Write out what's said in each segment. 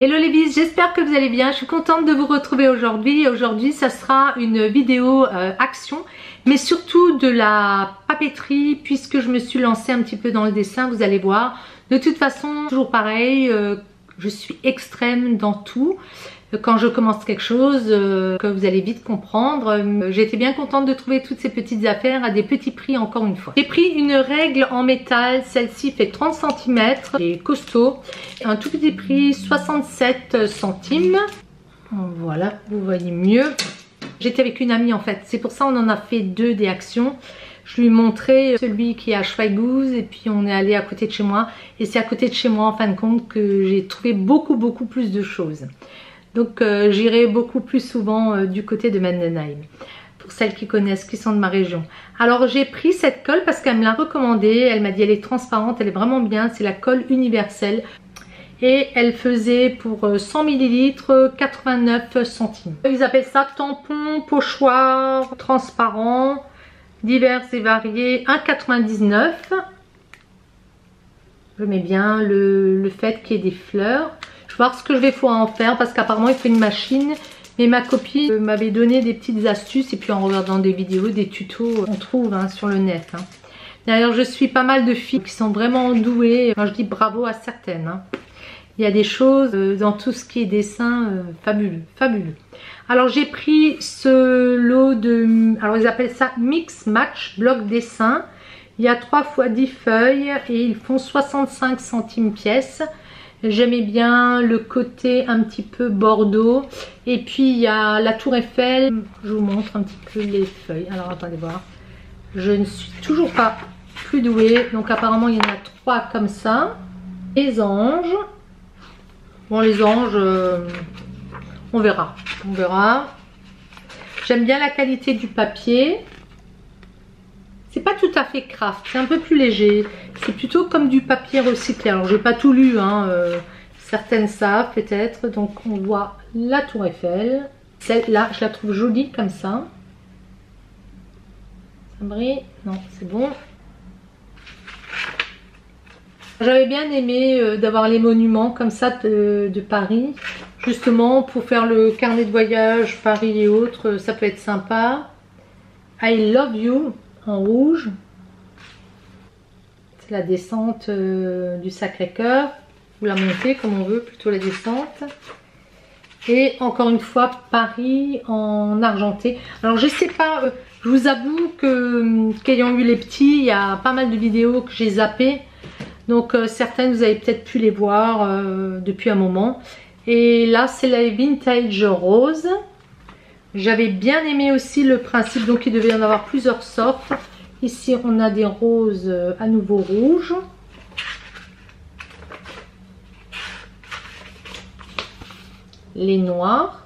Hello les bis, j'espère que vous allez bien. Je suis contente de vous retrouver aujourd'hui. Aujourd'hui, ça sera une vidéo action, mais surtout de la papeterie, puisque je me suis lancée un petit peu dans le dessin, vous allez voir. De toute façon, toujours pareil, je suis extrême dans tout. Quand je commence quelque chose, que vous allez vite comprendre. J'ai été bien contente de trouver toutes ces petites affaires à des petits prix encore une fois. J'ai pris une règle en métal, celle-ci fait 30 cm, elle est costaud. Un tout petit prix, 67 centimes. Voilà, vous voyez mieux. J'étais avec une amie en fait, c'est pour ça on en a fait deux des actions. Je lui ai montré celui qui est à Schweighouse et puis on est allé à côté de chez moi. Et c'est à côté de chez moi en fin de compte que j'ai trouvé beaucoup plus de choses. Donc j'irai beaucoup plus souvent du côté de Mendenheim, pour celles qui connaissent, qui sont de ma région. Alors j'ai pris cette colle parce qu'elle me l'a recommandée, elle m'a dit elle est transparente, elle est vraiment bien, c'est la colle universelle. Et elle faisait pour 100 ml 89 centimes. Ils appellent ça tampon, pochoir, transparent, divers et variés, 1,99 €. Je mets bien le fait qu'il y ait des fleurs. Je vais voir ce que je vais pouvoir en faire parce qu'apparemment il faut une machine. Mais ma copine m'avait donné des petites astuces et puis en regardant des vidéos, des tutos, on trouve sur le net. D'ailleurs, je suis pas mal de filles qui sont vraiment douées. Moi je dis bravo à certaines. Il y a des choses dans tout ce qui est dessin fabuleux. Alors j'ai pris ce lot de... Alors ils appellent ça Mix Match Bloc Dessin. Il y a 3 x 10 feuilles et ils font 65 centimes pièce. J'aimais bien le côté un petit peu bordeaux. Et puis il y a la tour Eiffel. Je vous montre un petit peu les feuilles. Alors attendez voir. Je ne suis toujours pas plus douée. Donc apparemment il y en a 3 comme ça. Les anges. Bon les anges, on verra. J'aime bien la qualité du papier. C'est pas tout à fait craft, c'est un peu plus léger. C'est plutôt comme du papier recyclé. Alors j'ai pas tout lu, certaines savent peut-être. Donc on voit la tour Eiffel. Celle-là, je la trouve jolie comme ça. Ça brille? Non, c'est bon. J'avais bien aimé d'avoir les monuments comme ça de Paris. Justement pour faire le carnet de voyage Paris et autres, ça peut être sympa. I love you. En rouge, c'est la descente du Sacré-Cœur, ou la montée comme on veut, plutôt la descente. Et encore une fois Paris en argenté. Alors je sais pas, je vous avoue que qu'ayant eu les petits, il y a pas mal de vidéos que j'ai zappées. Donc certaines vous avez peut-être pu les voir depuis un moment. Et là c'est la vintage rose. J'avais bien aimé aussi le principe, donc il devait y en avoir plusieurs sortes. Ici on a des roses à nouveau rouges. Les noirs.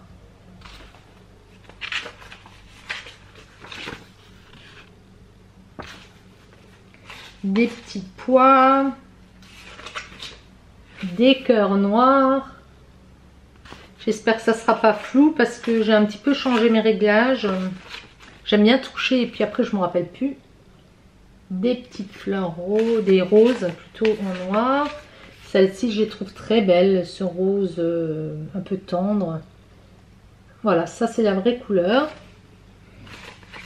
Des petits pois. Des cœurs noirs. J'espère que ça sera pas flou parce que j'ai un petit peu changé mes réglages. J'aime bien toucher et puis après je me rappelle plus. Des petites fleurs roses, des roses plutôt en noir. Celle-ci je les trouve très belle, ce rose un peu tendre. Voilà, ça c'est la vraie couleur.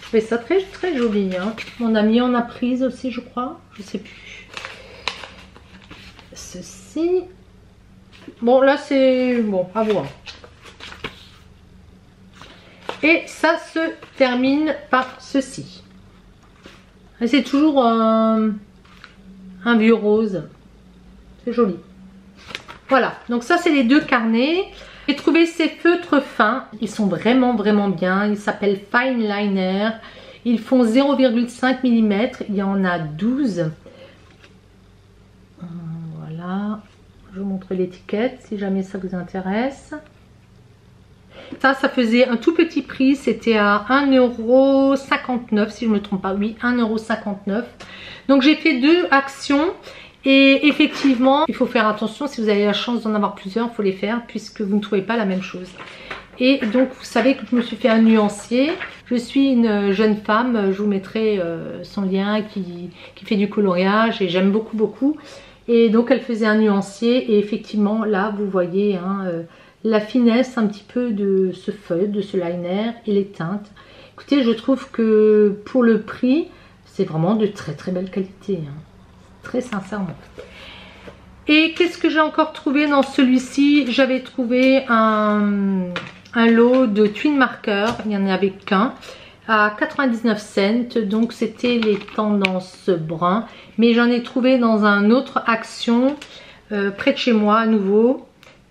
Je trouvais ça très joli. Mon ami en a prise aussi je crois, je sais plus. Ceci. Bon là c'est bon à voir. Et ça se termine par ceci. C'est toujours un vieux rose. C'est joli. Voilà, donc ça c'est les deux carnets. J'ai trouvé ces feutres fins. Ils sont vraiment bien. Ils s'appellent Fine Liner. Ils font 0,5 mm. Il y en a 12. Voilà. Je vous montre l'étiquette si jamais ça vous intéresse. Ça faisait un tout petit prix, c'était à 1,59 € si je ne me trompe pas, oui 1,59 €. Donc j'ai fait deux actions et effectivement il faut faire attention si vous avez la chance d'en avoir plusieurs, il faut les faire puisque vous ne trouvez pas la même chose. Et donc vous savez que je me suis fait un nuancier, je suis une jeune femme, je vous mettrai son lien qui fait du coloriage et j'aime beaucoup. Et donc elle faisait un nuancier et effectivement là vous voyez hein, la finesse un petit peu de ce feuille, de ce liner et les teintes. Écoutez, je trouve que pour le prix c'est vraiment de très très belle qualité, hein, très sincèrement. Et qu'est-ce que j'ai encore trouvé dans celui-ci? J'avais trouvé un lot de twin markers, il n'y en avait qu'un, à 99 cents, donc c'était les tendances brun, mais j'en ai trouvé dans un autre Action près de chez moi à nouveau,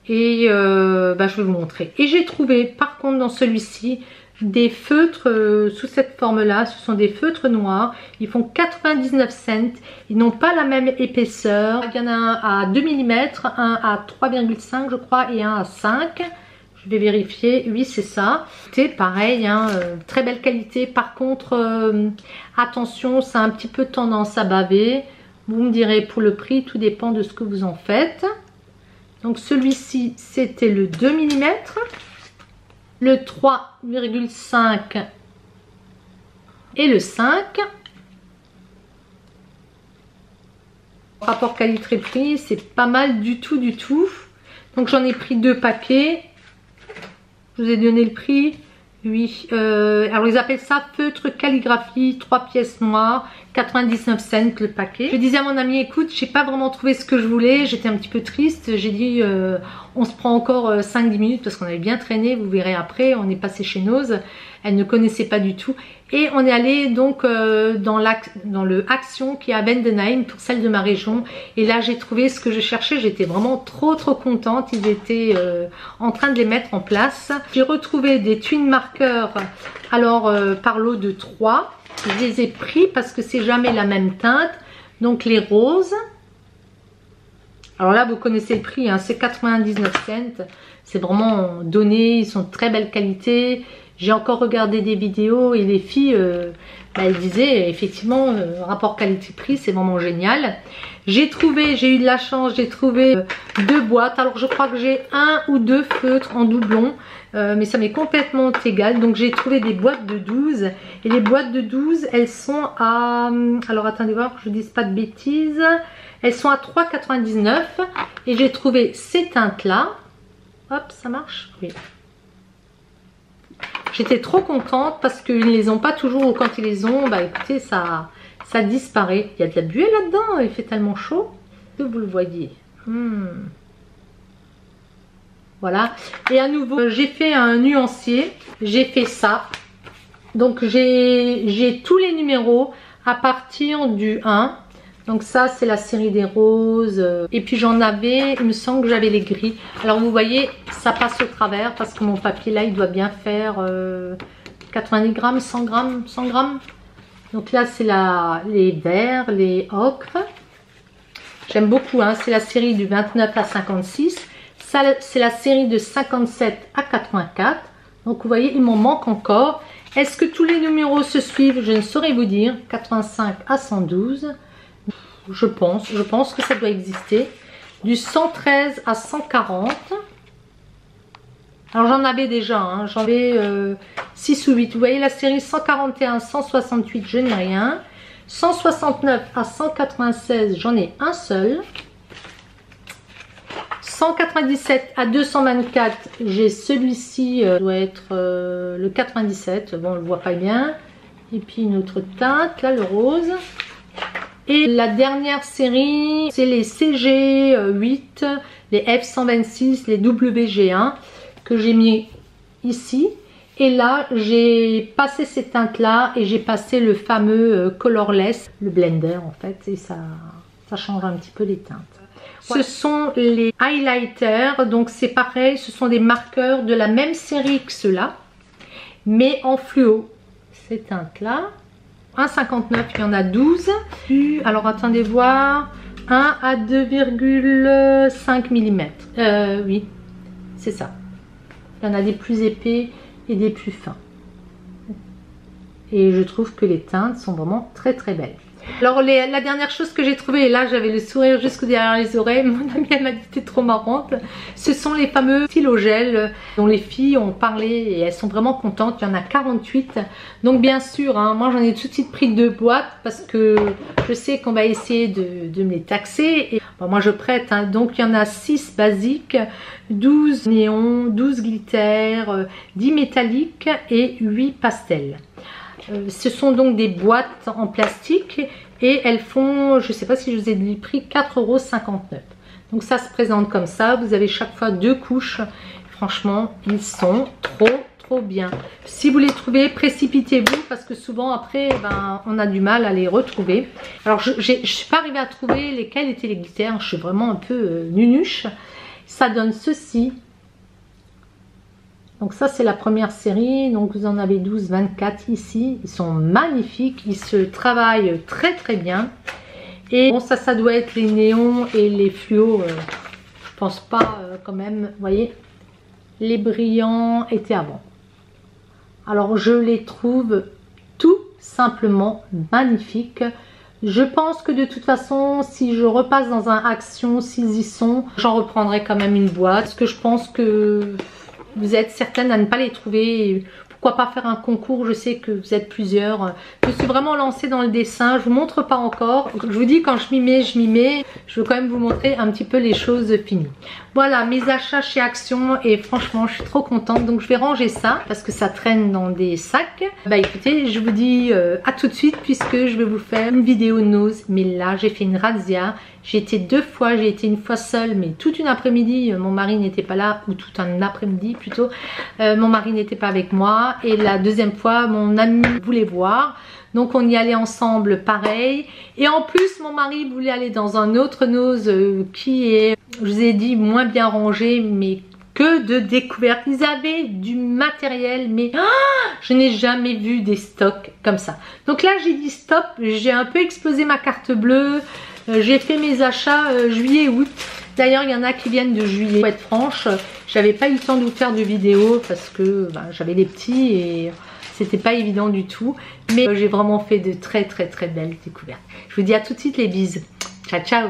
et je vais vous montrer. Et j'ai trouvé par contre dans celui-ci des feutres sous cette forme là, ce sont des feutres noirs, ils font 99 cents, ils n'ont pas la même épaisseur, il y en a un à 2 mm, un à 3,5 je crois et un à 5. Je vais vérifier, oui c'est ça. C'est pareil, hein, très belle qualité. Par contre, attention, ça a un petit peu tendance à baver. Vous me direz pour le prix, tout dépend de ce que vous en faites. Donc celui-ci, c'était le 2 mm. Le 3,5 et le 5. Rapport qualité-prix, c'est pas mal du tout, du tout. Donc j'en ai pris 2 paquets. Je vous ai donné le prix. Oui, alors ils appellent ça feutre calligraphie, 3 pièces noires, 99 cents le paquet. Je disais à mon ami, écoute, j'ai pas vraiment trouvé ce que je voulais, j'étais un petit peu triste. J'ai dit, on se prend encore 5-10 minutes parce qu'on avait bien traîné, vous verrez après, on est passé chez Nose. Elle ne connaissait pas du tout. Et on est allé donc dans le Action qui est à Vendenheim pour celle de ma région. Et là j'ai trouvé ce que je cherchais, j'étais vraiment trop contente. Ils étaient en train de les mettre en place. J'ai retrouvé des twin markers alors par lot de 3. Je les ai pris parce que c'est jamais la même teinte. Donc les roses. Alors là vous connaissez le prix, hein, c'est 99 cents. C'est vraiment donné, ils sont de très belle qualité. J'ai encore regardé des vidéos et les filles, elles disaient effectivement, rapport qualité-prix, c'est vraiment génial. J'ai eu de la chance, j'ai trouvé 2 boîtes. Alors je crois que j'ai 1 ou 2 feutres en doublon, mais ça m'est complètement égal. Donc j'ai trouvé des boîtes de 12. Et les boîtes de 12, elles sont à... Alors attendez voir que je ne dise pas de bêtises. Elles sont à 3,99. Et j'ai trouvé ces teintes-là. Hop, ça marche? Oui. J'étais trop contente parce qu'ils ne les ont pas toujours, ou quand ils les ont, bah écoutez, ça disparaît. Il y a de la buée là-dedans, il fait tellement chaud que vous le voyez. Voilà. Et à nouveau, j'ai fait un nuancier, j'ai fait ça. Donc j'ai tous les numéros à partir du 1. Donc ça c'est la série des roses. Et puis j'en avais, il me semble que j'avais les gris. Alors vous voyez, ça passe au travers parce que mon papier là il doit bien faire 90 grammes, 100 grammes, 100 grammes. Donc là c'est les verts, les ocres. J'aime beaucoup, hein, c'est la série du 29 à 56. Ça c'est la série de 57 à 84. Donc vous voyez, il m'en manque encore. Est-ce que tous les numéros se suivent? Je ne saurais vous dire. 85 à 112. Je pense que ça doit exister. Du 113 à 140. Alors j'en avais déjà, hein, j'en avais 6 ou 8. Vous voyez la série 141, 168, je n'ai rien. 169 à 196, j'en ai un seul. 197 à 224, j'ai celui-ci, doit être le 97. Bon, on le voit pas bien. Et puis une autre teinte, là le rose. Et la dernière série, c'est les CG8, les F126, les WG1 que j'ai mis ici. Et là, j'ai passé ces teintes-là et j'ai passé le fameux Colorless, le blender en fait. Et ça change un petit peu les teintes. Ouais. Ce sont les highlighters, donc c'est pareil, ce sont des marqueurs de la même série que ceux-là, mais en fluo. Ces teintes-là. 1,59, il y en a 12. Alors attendez voir. 1 à 2,5 mm. Oui, c'est ça. Il y en a des plus épais et des plus fins. Et je trouve que les teintes sont vraiment très très belles. Alors la dernière chose que j'ai trouvée, et là j'avais le sourire jusque derrière les oreilles, mon amie elle m'a dit t'es trop marrante, ce sont les fameux stylos gel dont les filles ont parlé et elles sont vraiment contentes. Il y en a 48, donc bien sûr hein, moi j'en ai tout de suite pris 2 boîtes parce que je sais qu'on va essayer de me les taxer et bon, moi je prête hein. Donc il y en a 6 basiques, 12 néons, 12 glitter, 10 métalliques et 8 pastels. Ce sont donc des boîtes en plastique et elles font, je ne sais pas si je vous ai dit le prix, 4,59 €. Donc ça se présente comme ça, vous avez chaque fois 2 couches. Franchement, ils sont trop bien. Si vous les trouvez, précipitez-vous parce que souvent après, ben, on a du mal à les retrouver. Alors je ne suis pas arrivée à trouver lesquels étaient les glitters, je suis vraiment un peu nunuche. Ça donne ceci. Donc ça c'est la première série, donc vous en avez 12, 24 ici, ils sont magnifiques, ils se travaillent très bien. Et bon ça doit être les néons et les fluos, je pense pas quand même, vous voyez, les brillants étaient avant. Alors je les trouve tout simplement magnifiques. Je pense que de toute façon, si je repasse dans un Action, s'ils y sont, j'en reprendrai quand même une boîte, parce que je pense que vous êtes certaines à ne pas les trouver. Pourquoi pas faire un concours? Je sais que vous êtes plusieurs. Je suis vraiment lancée dans le dessin. Je vous montre pas encore. Je vous dis quand je m'y mets, je m'y mets. Je veux quand même vous montrer un petit peu les choses finies. Voilà mes achats chez Action et franchement je suis trop contente. Donc je vais ranger ça parce que ça traîne dans des sacs. Bah écoutez, je vous dis à tout de suite puisque je vais vous faire une vidéo nose. Mais là j'ai fait une razzia. J'ai été 2 fois, j'ai été une fois seule, mais toute une après-midi, mon mari n'était pas là, ou tout un après-midi plutôt, mon mari n'était pas avec moi. Et la deuxième fois, mon ami voulait voir, donc on y allait ensemble pareil. Et en plus, mon mari voulait aller dans un autre nose qui est, je vous ai dit, moins bien rangé, mais que de découvertes. Ils avaient du matériel, mais je n'ai jamais vu des stocks comme ça. Donc là, j'ai dit stop, j'ai un peu explosé ma carte bleue. J'ai fait mes achats juillet-août. D'ailleurs, il y en a qui viennent de juillet. Pour être franche, j'avais pas eu le temps de vous faire de vidéo parce que ben, j'avais les petits et c'était pas évident du tout. Mais j'ai vraiment fait de très belles découvertes. Je vous dis à tout de suite les bises. Ciao ciao.